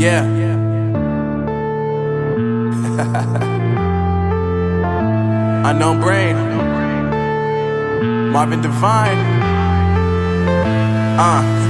Yeah. Unknown Brain, Marvin Divine.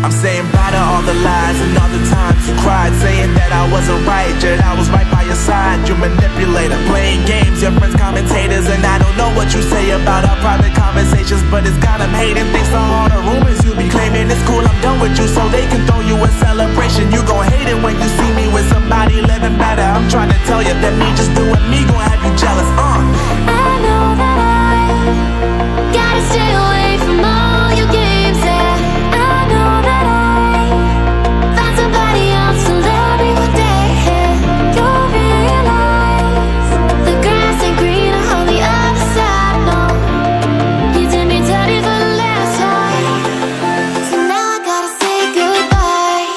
I'm saying bye to all the lies and all the times you cried, saying that I wasn't right, yet I was right by your side. You manipulator, playing games, your friends commentators, and I don't know what you say about our private conversations, but it's got them hating. Thanks to all the rumors you be claiming. It's cool, I'm done with you, so they can throw you a celebration. You gon' hate it when you see me with somebody living better. I'm trying to tell you that me just doing me gon' have you jealous. I know that I gotta stay away from all your games, yeah. I know that I found somebody else to love me one day, yeah. You'll realize the grass ain't greener on the other side, no. You did me dirty for the last time, so now I gotta say goodbye.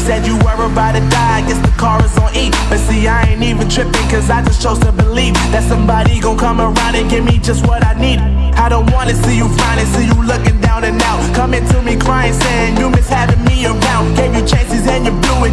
said you were about to die, I guess the car is on E. But see, I ain't even tripping, cause I just chose to believe that somebody gon' come around and give me just what I need. I don't wanna see you frowning, see you looking down and out, coming to me crying, saying you miss having me around. Gave you chances and you blew it,